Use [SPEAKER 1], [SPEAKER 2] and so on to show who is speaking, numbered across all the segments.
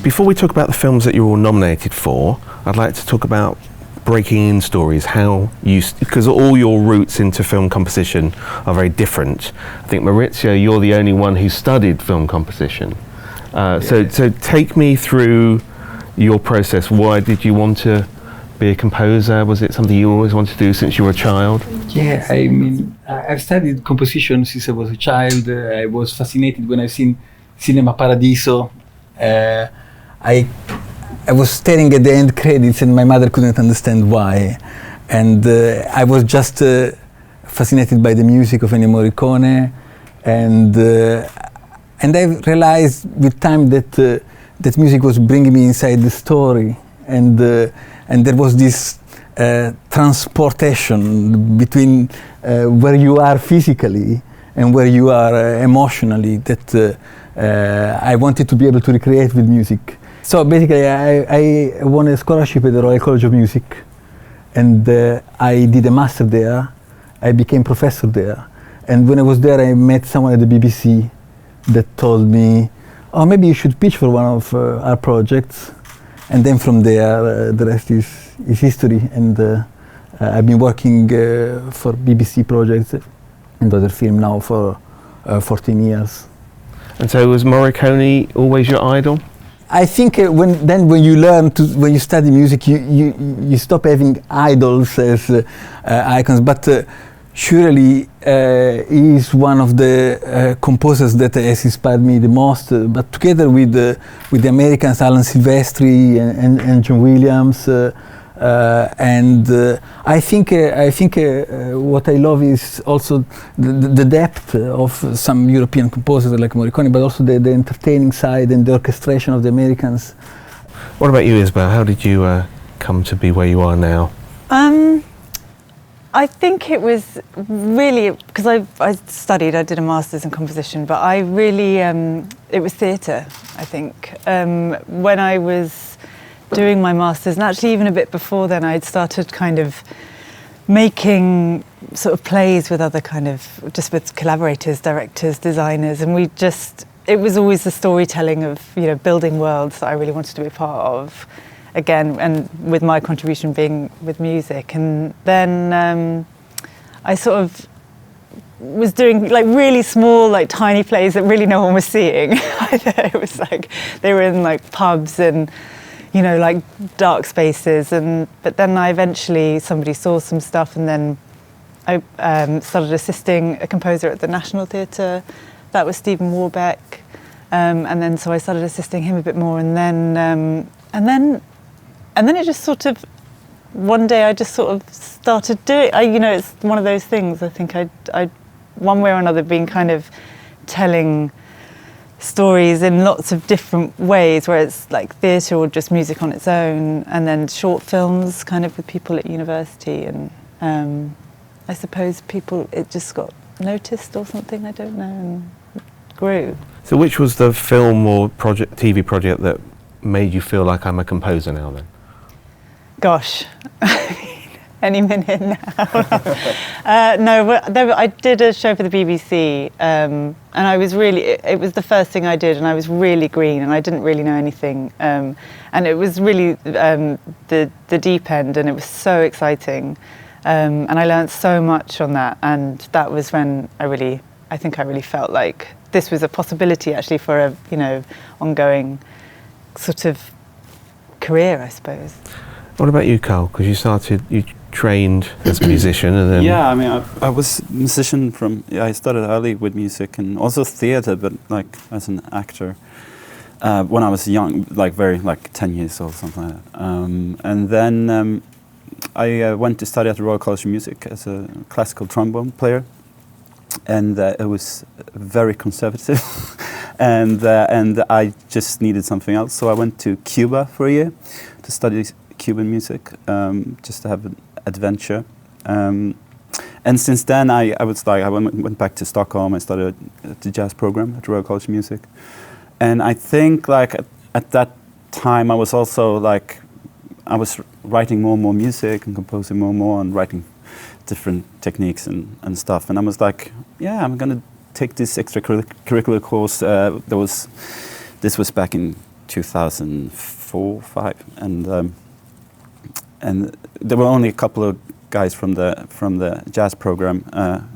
[SPEAKER 1] Before we talk about the films that you're all nominated for, I'd like to talk about breaking in stories, because all your routes into film composition are very different. I think, Maurizio, you're the only one who studied film composition. So take me through your process. Why did you want to be a composer? Was it something you always wanted to do since you were a child?
[SPEAKER 2] Yeah, I mean, I've studied composition since I was a child. I was fascinated when I've seen Cinema Paradiso. I was staring at the end credits and my mother couldn't understand why. And I was just fascinated by the music of Ennio Morricone. And I realized with time that that music was bringing me inside the story. And there was this transportation between where you are physically and where you are emotionally that I wanted to be able to recreate with music. So basically I won a scholarship at the Royal College of Music, and I did a master there. I became professor there, and when I was there I met someone at the BBC that told me, oh, maybe you should pitch for one of our projects. And then from there the rest is history, and I've been working for BBC projects and other film now for 14 years.
[SPEAKER 1] And so was Morricone always your idol?
[SPEAKER 2] I think when you study music, you stop having idols as icons, but surely he is one of the composers that has inspired me the most. But together with the Americans, Alan Silvestri and John Williams, I think what I love is also the depth of some European composers like Morricone, but also the entertaining side and the orchestration of the Americans.
[SPEAKER 1] What about you, Isabel? How did you come to be where you are now?
[SPEAKER 3] I think it was really, because I did a master's in composition, but I really, it was theatre, I think. When I was doing my master's, and actually even a bit before then, I'd started kind of making sort of plays with other just with collaborators, directors, designers, and it was always the storytelling of, building worlds that I really wanted to be a part of. Again, and with my contribution being with music. And then I sort of was doing like really small, like tiny plays that really no one was seeing. It was like, they were in like pubs and, like dark spaces. But then somebody saw some stuff, and then I started assisting a composer at the National Theatre. That was Stephen Warbeck. And then so I started assisting him a bit more, and then it just sort of, one day I just sort of started doing, it's one of those things, I think I one way or another been kind of telling stories in lots of different ways, where it's like theatre or just music on its own, and then short films kind of with people at university, and I suppose it just got noticed or something, I don't know, and grew.
[SPEAKER 1] So which was the film or TV project that made you feel like I'm a composer now then?
[SPEAKER 3] Gosh, any minute now. No, I did a show for the BBC, and I was it was the first thing I did, and I was really green, and I didn't really know anything, and it was really the deep end, and it was so exciting, and I learned so much on that, and that was when I think I really felt like this was a possibility actually for a ongoing sort of career, I suppose.
[SPEAKER 1] What about you, Karl? Because you trained as a musician, and then...
[SPEAKER 4] Yeah, I mean, I was a musician I started early with music and also theatre, but like as an actor when I was young, like 10 years old, something like that. And then I went to study at the Royal College of Music as a classical trombone player, and it was very conservative, and I just needed something else, so I went to Cuba for a year to study Cuban music, just to have an adventure. And since then, I went back to Stockholm. I started the jazz program at the Royal College of Music, and I think at that time I was also I was writing more and more music and composing more and more and writing different techniques and stuff. And I was like, yeah, I'm gonna take this extracurricular course. This was back in 2004, 5, and there were only a couple of guys from the jazz program.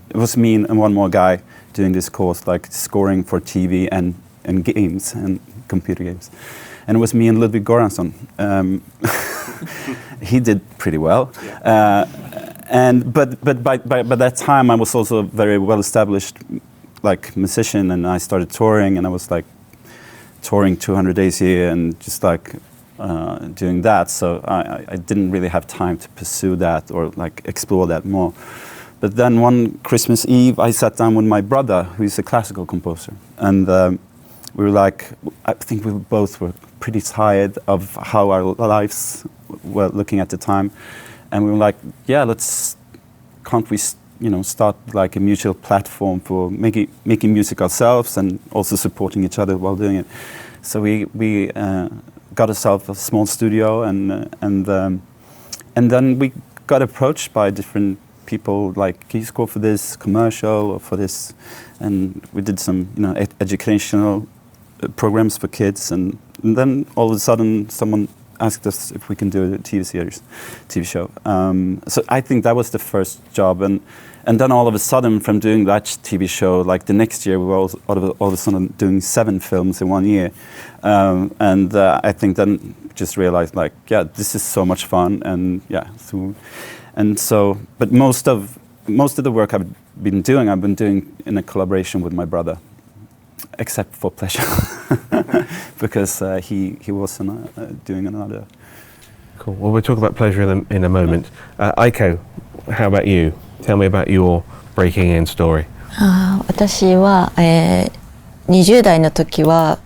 [SPEAKER 4] It was me and one more guy doing this course, like scoring for TV and games and computer games. And it was me and Ludwig Goransson. He did pretty well. But by that time I was also a very well established like musician, and I started touring, and I was like touring 200 days a year and just like doing that. So I didn't really have time to pursue that or like explore that more. But then one Christmas Eve I sat down with my brother, who's a classical composer, and we were like, I think we both were pretty tired of how our lives were looking at the time, and we were like, yeah, can't we start like a mutual platform for making music ourselves and also supporting each other while doing it. So we got ourselves a small studio, and then we got approached by different people, like, can you score for this commercial or for this? And we did some educational programs for kids, and then all of a sudden someone asked us if we can do a TV show. So I think that was the first job, and then all of a sudden from doing that TV show, like the next year we were all of a sudden doing 7 films in 1 year, and I think then just realized, like, yeah, this is so much fun, and yeah, so but most of the work I've been doing in a collaboration with my brother, except for Pleasure, because he was doing another.
[SPEAKER 1] Cool. Well, we'll talk about Pleasure in a moment. Eiko, how about you? Tell me about your breaking in story.
[SPEAKER 5] 私は、20代の時は、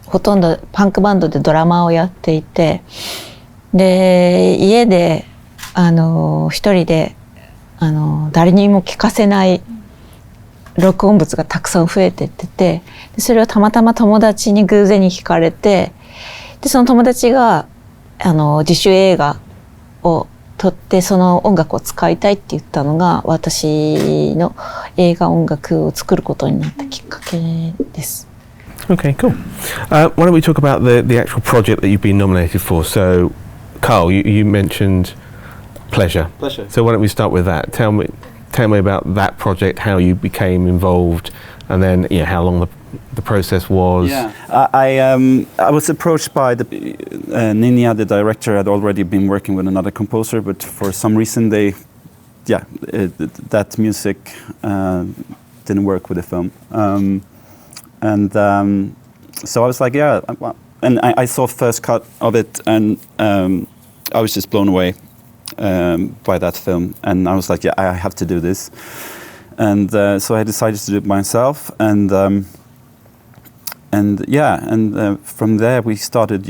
[SPEAKER 5] ほとんどパンクバンドでドラマーをやっていて、で家で一人で誰にも聞かせない録音物がたくさん増えてってて、でそれをたまたま友達に偶然に聞かれて、でその友達が自主映画を撮ってその音楽を使いたいって言ったのが私の映画音楽を作ることになったきっかけです。
[SPEAKER 1] Okay, cool. Why don't we talk about the actual project that you've been nominated for? So, Karl, you mentioned Pleasure. So why don't we start with that? Tell me about that project, how you became involved, and then how long the process was.
[SPEAKER 4] Yeah, I was approached by Ninja, the director, had already been working with another composer, but for some reason that music didn't work with the film, so I was like, yeah, and I saw first cut of it, and I was just blown away by that film, and I was like, yeah, I have to do this, and so I decided to do it myself, and from there we started.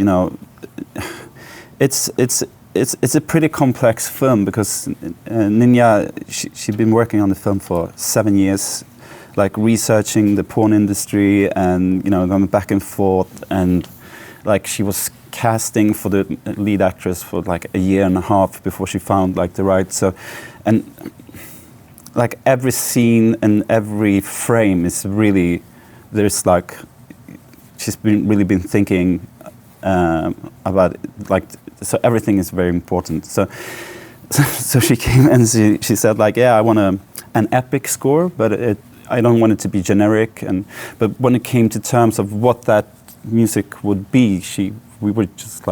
[SPEAKER 4] It's a pretty complex film because Ninja, she'd been working on the film for 7 years, like researching the porn industry and going back and forth, and like she was casting for the lead actress for like a year and a half before she found like the right. So, and like every scene and every frame is really, there's like, she's really been thinking about it, like, so everything is very important. So she came and she said like, yeah, I want an epic score, but I don't want it to be generic. But when it came to terms of what that music would be, we were just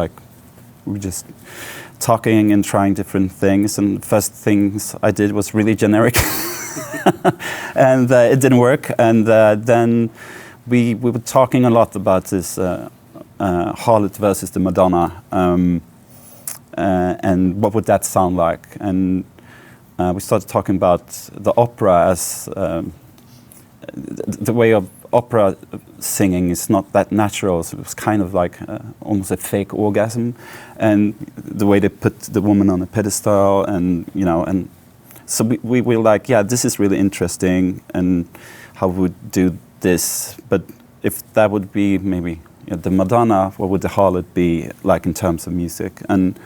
[SPEAKER 4] talking and trying different things, and first things I did was really generic and it didn't work, and then we were talking a lot about this harlot versus the Madonna, and what would that sound like, and we started talking about the opera as the way of opera singing is not that natural, so it was kind of like almost a fake orgasm, and the way they put the woman on a pedestal, and and so we were like, yeah, this is really interesting, and how we would do this, but if that would be maybe the Madonna, what would the harlot be like in terms of music? And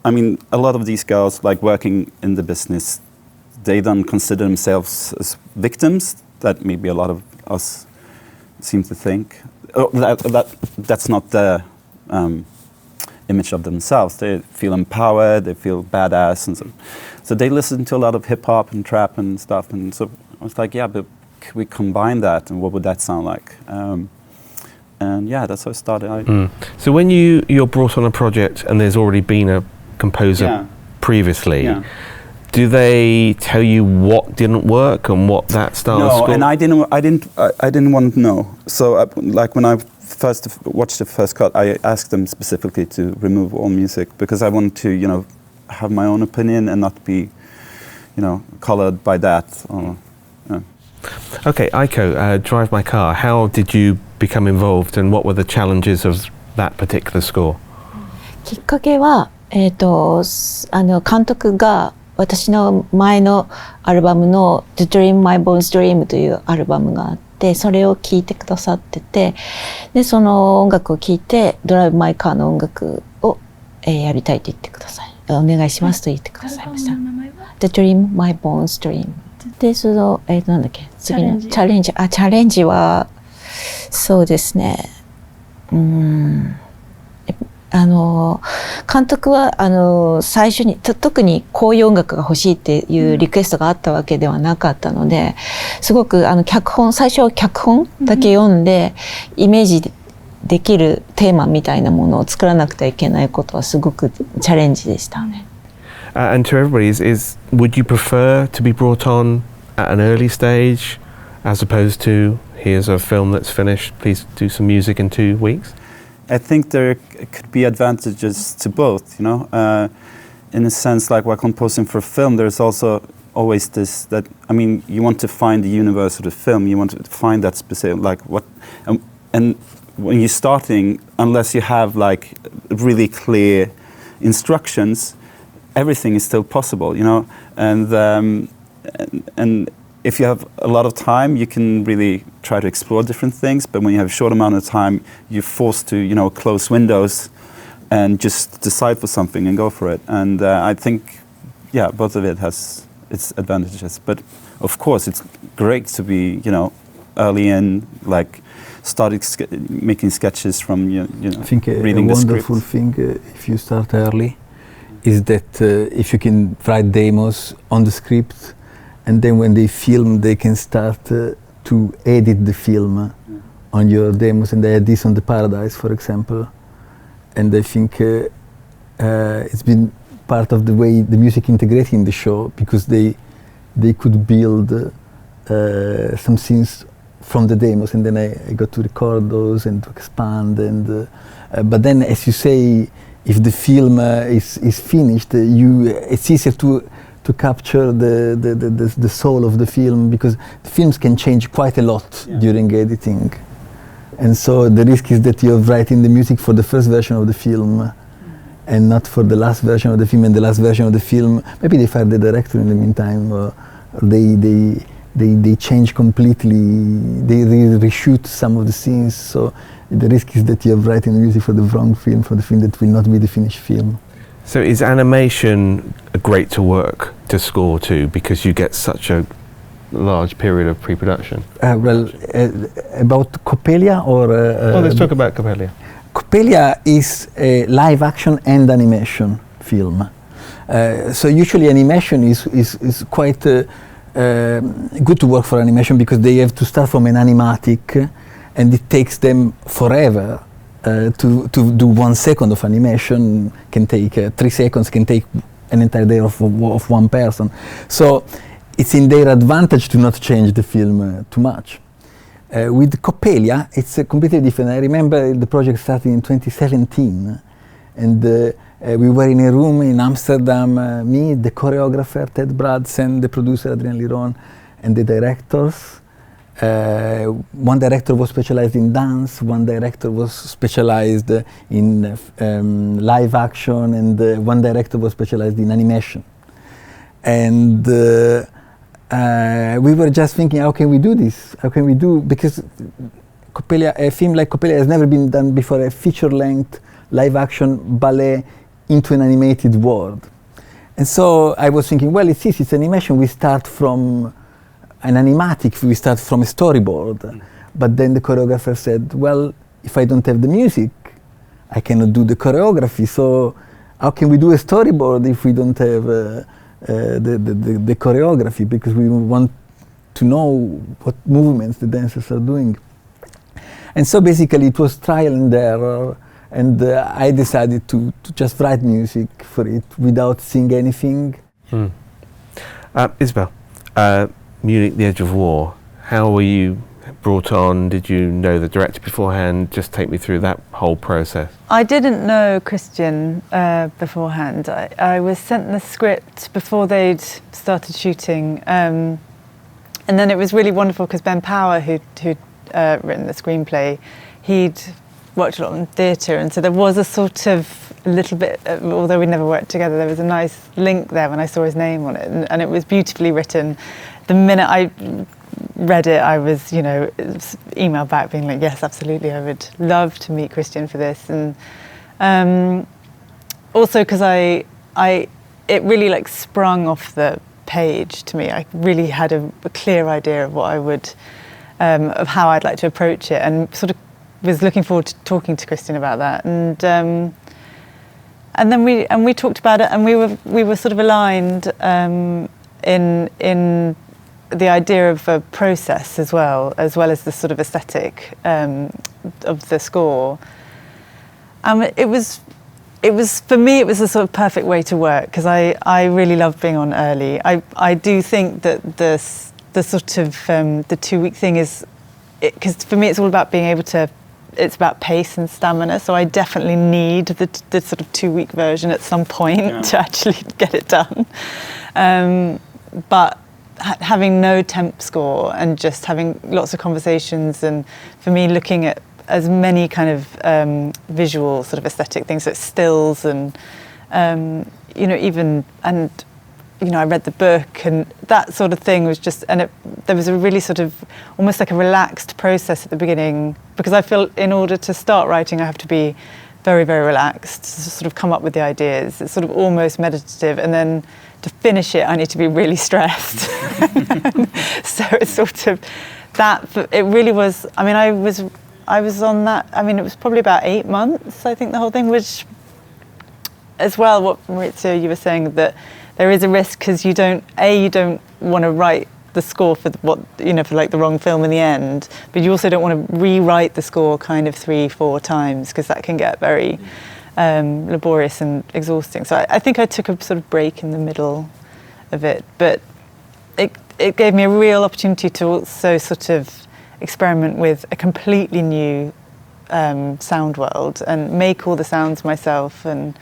[SPEAKER 4] I mean, a lot of these girls, like working in the business, they don't consider themselves as victims that maybe a lot of us seem to think. That's not the image of themselves. They feel empowered, they feel badass, and so they listen to a lot of hip hop and trap and stuff. And so I was like, yeah, but could we combine that, and what would that sound like? And yeah, that's how it started.
[SPEAKER 1] So when you're brought on a project and there's already been a composer previously, do they tell you what didn't work and what that style of score?
[SPEAKER 4] No, and I didn't want to know. So like when I first watched the first cut, I asked them specifically to remove all music because I wanted to, have my own opinion and not be, colored by that.
[SPEAKER 1] Okay, Eiko, Drive My Car. How did you become involved, and what were the challenges of that particular score?
[SPEAKER 5] きっかけは、監督が私の前のアルバムの The Dream My Bones Dream というアルバムがあって、それを聴いてくださってて、でその音楽を聴いて Drive My Car の音楽を、やりたいと言ってください。お願いしますと言ってくださいました。The Dream My Bones Dream。でそのなんだっけ次のチャレンジ。チャレンジはそうですね。監督は最初に特にこういう音楽が欲しいっていうリクエストがあったわけではなかったので、すごく最初は脚本だけ読んで、イメージできるテーマみたいなものを作らなくてはいけないことはすごくチャレンジでしたね。
[SPEAKER 1] And to everybody, would you prefer to be brought on at an early stage as opposed to here's a film that's finished, please do some music in 2 weeks?
[SPEAKER 4] I think there could be advantages to both, in a sense, like while composing for film, there's also always this, that, you want to find the universe of the film, you want to find that specific, like what, and when you're starting, unless you have like really clear instructions, everything is still possible, and if you have a lot of time, you can really try to explore different things. But when you have a short amount of time, you're forced to, close windows and just decide for something and go for it. And I think, both of it has its advantages. But of course, it's great to be, early in, like, started making sketches from,
[SPEAKER 2] I think
[SPEAKER 4] reading the script.
[SPEAKER 2] A wonderful thing, if you start early, is that if you can write demos on the script, and then when they film, they can start to edit the film on your demos, and they had this on The Paradise, for example. And I think it's been part of the way the music integrated in the show, because they could build some scenes from the demos, and then I got to record those and to expand. And but then, as you say, if the film is finished, it's easier to capture the soul of the film, because the films can change quite a lot during editing, and so the risk is that you're writing the music for the first version of the film and not for the last version of the film, and the last version of the film maybe they fire the director in the meantime, or they change completely, they reshoot some of the scenes, so the risk is that you're writing the music for the wrong film, for the film that will not be the finished film.
[SPEAKER 1] So is animation great to work to score to, because you get such a large period of pre-production?
[SPEAKER 2] About Coppelia or...
[SPEAKER 1] let's talk about Coppelia.
[SPEAKER 2] Coppelia is a live action and animation film. So usually animation is quite good to work for animation, because they have to start from an animatic, and it takes them forever. To do 1 second of animation can take 3 seconds, can take an entire day of one person. So it's in their advantage to not change the film too much. With Coppelia, it's completely different. I remember the project started in 2017, and we were in a room in Amsterdam, me, the choreographer, Ted Bradsen, the producer, Adrian Liron, and the directors. One director was specialized in dance, one director was specialized in live action, and one director was specialized in animation. And we were just thinking, how can we do this? How can we do, because Coppelia, a film like Coppelia has never been done before, a feature-length live action ballet into an animated world. And so I was thinking, well, it's animation, we start from an animatic, we start from a storyboard. But then the choreographer said, well, if I don't have the music, I cannot do the choreography. So how can we do a storyboard if we don't have the choreography? Because we want to know what movements the dancers are doing. And so basically it was trial and error, and I decided to just write music for it without seeing anything.
[SPEAKER 1] Isabel, Munich, The Edge of War, how were you brought on? Did you know the director beforehand? Just take me through that whole process.
[SPEAKER 3] I didn't know Christian beforehand. I was sent the script before they'd started shooting, and then it was really wonderful because Ben Power, who'd written the screenplay, he'd worked a lot in theatre, and so there was a sort of a little bit, although we never worked together, there was a nice link there when I saw his name on it, and it was beautifully written. The minute I read it, I was, emailed back being like, yes, absolutely, I would love to meet Christian for this. And also because it really sprung off the page to me. I really had a clear idea of what I would, of how I'd like to approach it, and sort of was looking forward to talking to Christian about that. And then we talked about it, and we were sort of aligned in the idea of a process as well as the sort of aesthetic of the score. It was for me, it was a sort of perfect way to work, because I really love being on early. I do think that the sort of the 2-week thing is, because for me it's all about being able to, it's about pace and stamina, so I definitely need the sort of 2-week version at some point to actually get it done. But having no temp score and just having lots of conversations, and for me looking at as many kind of visual sort of aesthetic things, so stills and even, and I read the book, and that sort of thing was just, and there was a really sort of almost like a relaxed process at the beginning, because I feel in order to start writing I have to be very, very relaxed to sort of come up with the ideas. It's sort of almost meditative, and then to finish it I need to be really stressed. So it's sort of that, it really was, I was on that, it was probably about 8 months, I think, the whole thing, which as well, what Maurizio, you were saying, that there is a risk because you don't want to write the score for for the wrong film in the end, but you also don't want to rewrite the score kind of 3-4 times, because that can get very laborious and exhausting. So I think I took a sort of break in the middle of it, but it gave me a real opportunity to also sort of experiment with a completely new sound world and make all the sounds myself, and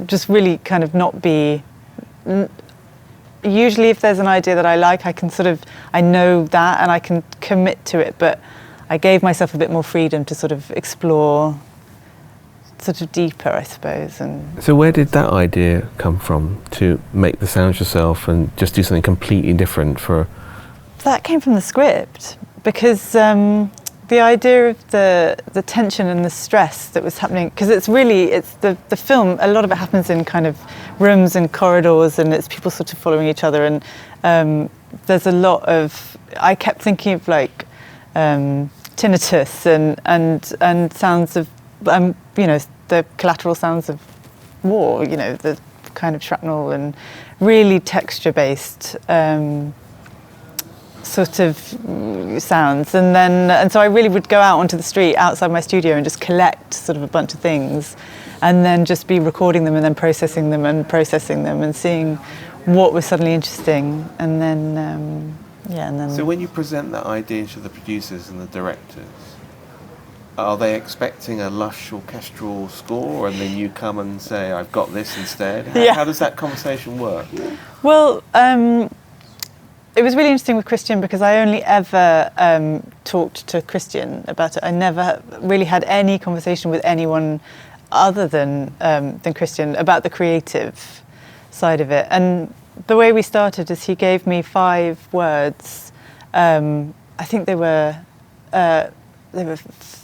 [SPEAKER 3] just really kind of not be. Usually if there's an idea that I like, I know that and I can commit to it, but I gave myself a bit more freedom to sort of explore sort of deeper, I suppose. And
[SPEAKER 1] so where did that idea come from, to make the sounds yourself and just do something completely different for?
[SPEAKER 3] That came from the script, because the idea of the tension and the stress that was happening, because it's the film, a lot of it happens in kind of rooms and corridors, and it's people sort of following each other, and there's a lot of, I kept thinking of tinnitus and sounds of the collateral sounds of war, the kind of shrapnel, and really texture based sort of sounds, and so I really would go out onto the street outside my studio and just collect sort of a bunch of things, and then just be recording them and then processing them and seeing what was suddenly interesting, and then
[SPEAKER 1] So when you present that idea to the producers and the directors, are they expecting a lush orchestral score, and then you come and say, I've got this instead? How does that conversation work?
[SPEAKER 3] Well, it was really interesting with Christian, because I only ever talked to Christian about it. I never really had any conversation with anyone other than Christian about the creative side of it. And the way we started is he gave me 5 words. I think they were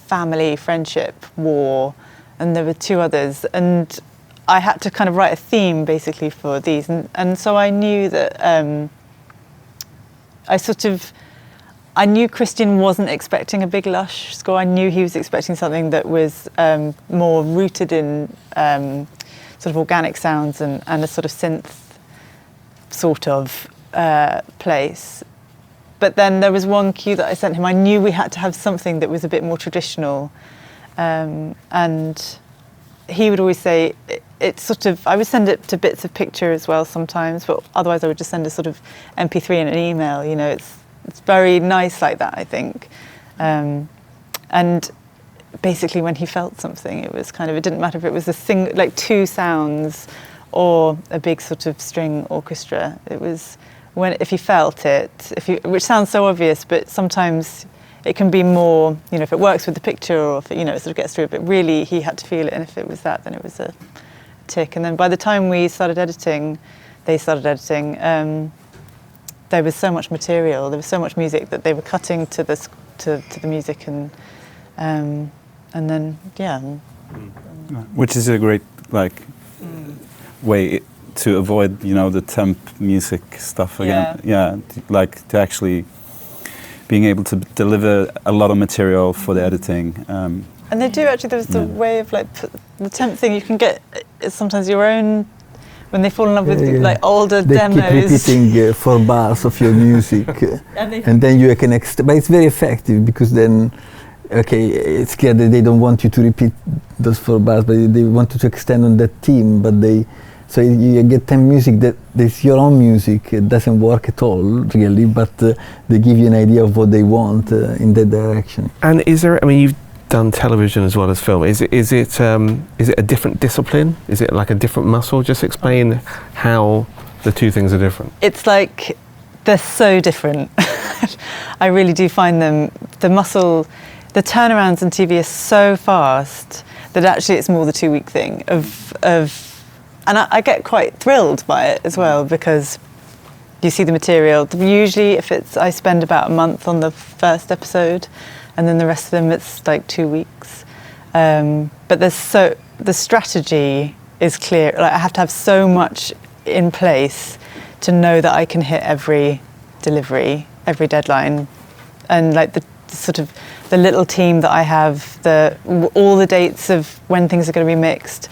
[SPEAKER 3] family, friendship, war, and there were 2 others. And I had to kind of write a theme basically for these. And so I knew that I knew Christian wasn't expecting a big lush score. I knew he was expecting something that was more rooted in sort of organic sounds and a sort of synth sort of place. But then there was one cue that I sent him. I knew we had to have something that was a bit more traditional. And he would always say, it's sort of, I would send it to bits of picture as well sometimes, but otherwise I would just send a sort of MP3 in an email. You know, it's very nice like that, I think. And basically when he felt something, it was kind of, it didn't matter if it was like two sounds or a big sort of string orchestra. It was if he felt it, which sounds so obvious, but sometimes it can be more, you know, if it works with the picture or if it, you know, it sort of gets through, but really he had to feel it, and if it was that, then it was a tick. And then by the time they started editing, there was so much material, there was so much music that they were cutting to the music, and then
[SPEAKER 4] which is a great way to avoid, you know, the temp music stuff again. Yeah, like to actually being able to deliver a lot of material for the editing.
[SPEAKER 3] And they do actually. There's the way of like the temp thing. You can get sometimes your own. When they fall in love with like older demos.
[SPEAKER 2] They keep repeating 4 bars of your music, and then you can but it's very effective because then, okay, it's clear that they don't want you to repeat those 4 bars, but they want you to extend on that theme. But so you get temp music that is your own music. It doesn't work at all really, but they give you an idea of what they want in that direction.
[SPEAKER 1] And is there? I mean, you've done television as well as film. Is it a different discipline? Is it like a different muscle? Just explain how the two things are different.
[SPEAKER 3] It's like they're so different. I really do find them, the turnarounds in TV are so fast that actually it's more the 2-week thing and I get quite thrilled by it as well, because you see the material. Usually I spend about a month on the first episode, and then the rest of them it's like 2 weeks. But the strategy is clear. Like I have to have so much in place to know that I can hit every delivery, every deadline, and like the sort of the little team that I have, all the dates of when things are going to be mixed.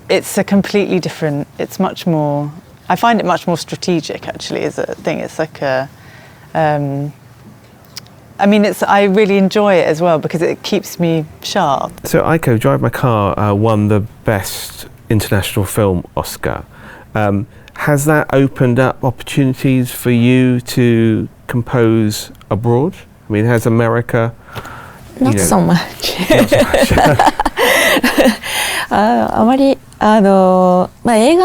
[SPEAKER 3] It's a completely different. It's much more. I find it much more strategic actually as a thing. It's like a. I mean, I really enjoy it as well because it keeps me sharp.
[SPEAKER 1] So Eiko, Drive My Car won the Best International Film Oscar. Has that opened up opportunities for you to compose abroad? I mean, has America...
[SPEAKER 5] Not so much. あまり映画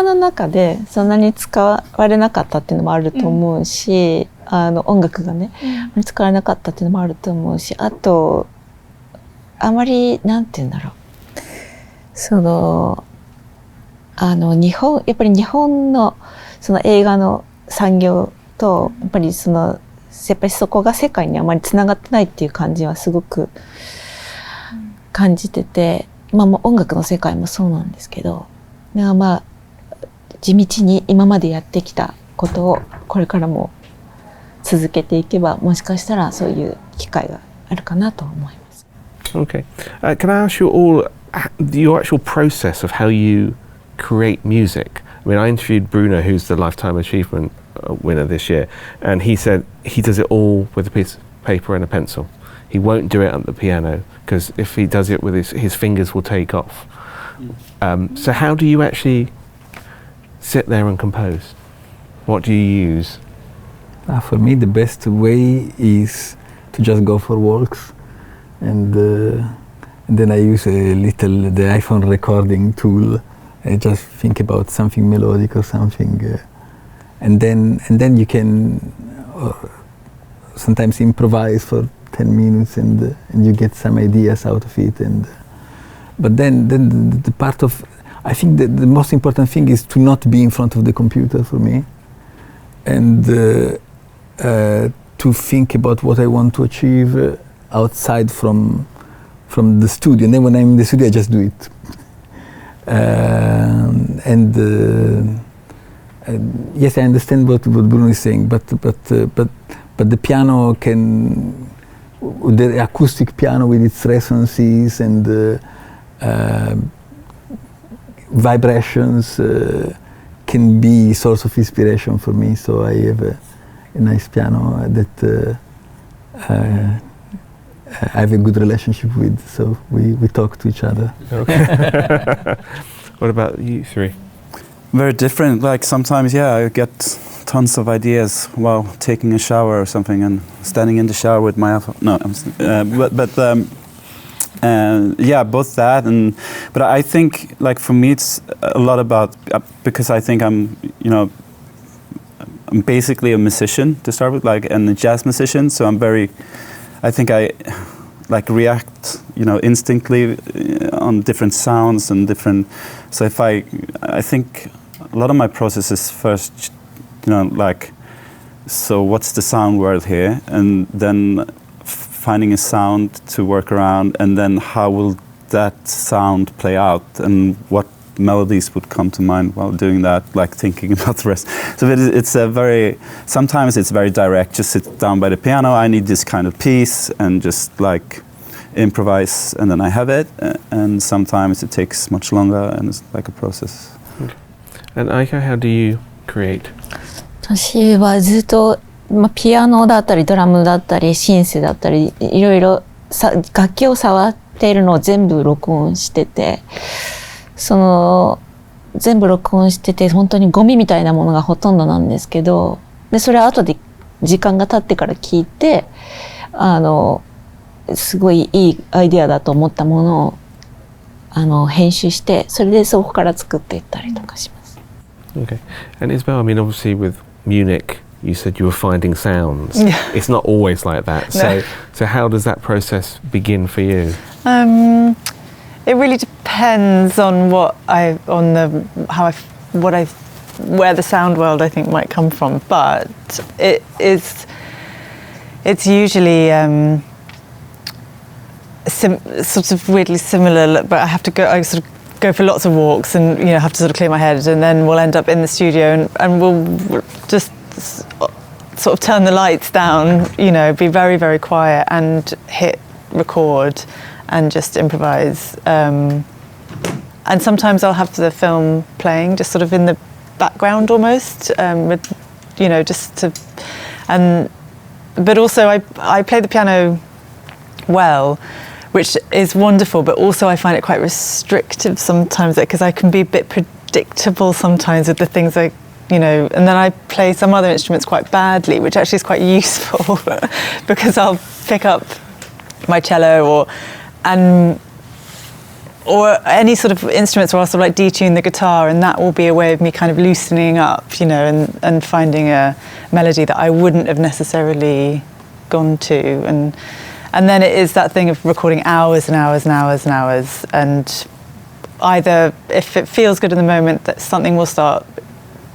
[SPEAKER 5] の中でそんなに使われなかったっていうのもあると思うし、音楽がね、あまり使われなかったっていうのもあると思うし、あとあまりなんていうんだろう、やっぱり日本のその映画の産業とやっぱりやっぱりそこが世界にあまりつながってないっていう感じはすごく感じてて。まあ、音楽の世界もそうなんですけど、まあ地道に今までやってきたことをこれからも続けていけば、もしかしたらそういう機会があるかなと思います。
[SPEAKER 1] Okay. Can I ask you all your actual process of how you create music? I mean, I interviewed Bruno, who's the Lifetime Achievement winner this year, and he said he does it all with a piece of paper and a pencil. He won't do it at the piano because if he does it with his fingers will take off. So how do you actually sit there and compose? What do you use?
[SPEAKER 2] For me, the best way is to just go for walks, and then I use the iPhone recording tool. I just think about something melodic or something, and then you can sometimes improvise for 10 minutes and you get some ideas out of it, but then the part of, I think the most important thing is to not be in front of the computer for me, and to think about what I want to achieve outside from the studio, and then when I'm in the studio I just do it, and yes, I understand what Bruno is saying, but but the piano can, the acoustic piano with its resonances and vibrations can be source of inspiration for me. So I have a nice piano that I have a good relationship with. So we talk to each other.
[SPEAKER 1] Okay. What about you three?
[SPEAKER 4] Very different. Like sometimes, I get tons of ideas while taking a shower or something, and standing in the shower with my both that and. But I think, like for me, it's a lot about because I think I'm basically a musician to start with, like, and a jazz musician. So I think I like react, instinctively on different sounds and different. So I think a lot of my process is first, like, so what's the sound world here, and then finding a sound to work around, and then how will that sound play out, and what melodies would come to mind while doing that, like thinking about the rest. So sometimes it's very direct, just sit down by the piano, I need this kind of piece, and just like improvise, and then I have it, and sometimes it takes much longer, and it's like a process.
[SPEAKER 1] Okay. And Eiko, how do you create?
[SPEAKER 5] 私はずっと、ピアノだったりドラムだったりシンセだったりいろいろ楽器を触っているのを全部録音してて、全部録音してて本当にゴミみたいなものがほとんどなんですけど、でそれは後で時間が経ってから聞いてすごいいいアイデアだと思ったものを編集して、それでそこから作っていったりとかします。
[SPEAKER 1] Okay. And Isabel, I mean, obviously with Munich, you said you were finding sounds.
[SPEAKER 3] Yeah.
[SPEAKER 1] It's not always like that.
[SPEAKER 3] No.
[SPEAKER 1] So how does that process begin for you?
[SPEAKER 3] It really depends on where the sound world I think might come from, but it's usually sort of weirdly similar. But I sort of go for lots of walks and have to sort of clear my head, and then we'll end up in the studio and we'll just sort of turn the lights down, be very, very quiet and hit record and just improvise. And sometimes I'll have the film playing just sort of in the background almost, with, just to, but also I play the piano well, which is wonderful, but also I find it quite restrictive sometimes because I can be a bit predictable sometimes with the things and then I play some other instruments quite badly, which actually is quite useful because I'll pick up my cello or any sort of instruments where I'll sort of like detune the guitar, and that will be a way of me kind of loosening up, and finding a melody that I wouldn't have necessarily gone to. And then it is that thing of recording hours and hours and hours and hours, and either if it feels good in the moment, that something will start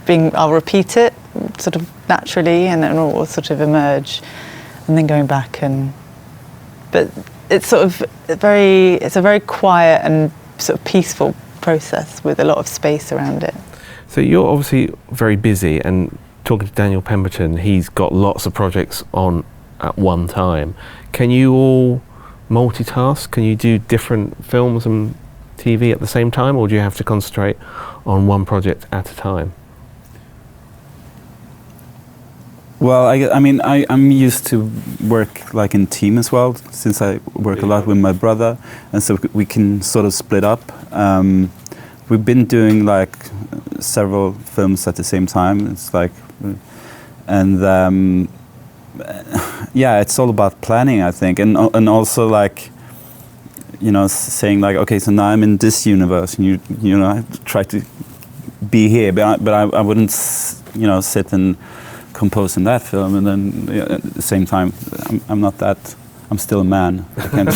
[SPEAKER 3] being, I'll repeat it sort of naturally, and then it will sort of emerge, and then going back but it's sort of it's a very quiet and sort of peaceful process with a lot of space around it.
[SPEAKER 1] So you're obviously very busy, and talking to Daniel Pemberton, he's got lots of projects on at one time. Can you all multitask? Can you do different films and TV at the same time, or do you have to concentrate on one project at a time?
[SPEAKER 4] Well, I'm used to work like in team as well, since I work a lot with my brother, and so we can sort of split up. We've been doing like several films at the same time. It's like, and it's all about planning, I think, and also like, saying like, okay, so now I'm in this universe, and I try to be here, but I wouldn't, sit and compose in that film, and then at the same time, I'm still a man. I can't.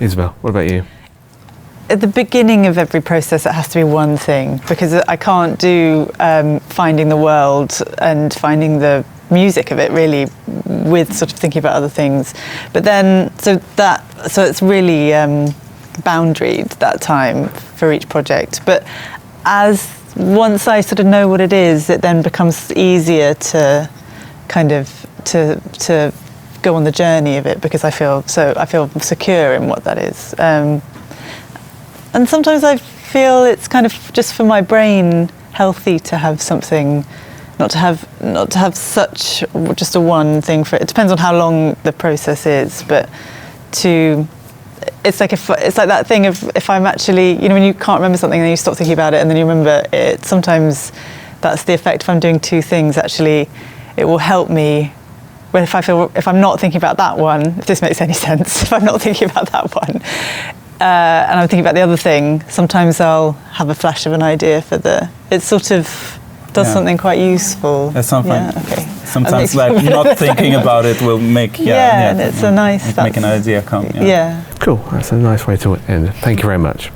[SPEAKER 1] Isabel, what about you?
[SPEAKER 3] At the beginning of every process, it has to be one thing, because I can't do finding the world and finding the music of it really with sort of thinking about other things. But then, so it's really boundaried, that time for each project. But once I sort of know what it is, it then becomes easier to kind of to go on the journey of it, because I feel secure in what that is. And sometimes I feel it's kind of just for my brain healthy to have something, not to have such just a one thing for it. It depends on how long the process is, but it's like that thing of if I'm actually, you know, when you can't remember something and then you stop thinking about it and then you remember it. Sometimes that's the effect. If I'm doing two things, actually, it will help me. Well, if I'm not thinking about that one, if this makes any sense, if I'm not thinking about that one, and I'm thinking about the other thing, sometimes I'll have a flash of an idea for it sort of does something quite useful.
[SPEAKER 4] That's something.
[SPEAKER 3] Yeah, okay.
[SPEAKER 4] Sometimes like not thinking about it will make
[SPEAKER 3] and it's a nice
[SPEAKER 4] make an idea come.
[SPEAKER 3] Yeah.
[SPEAKER 1] Cool. That's a nice way to end. Thank you very much.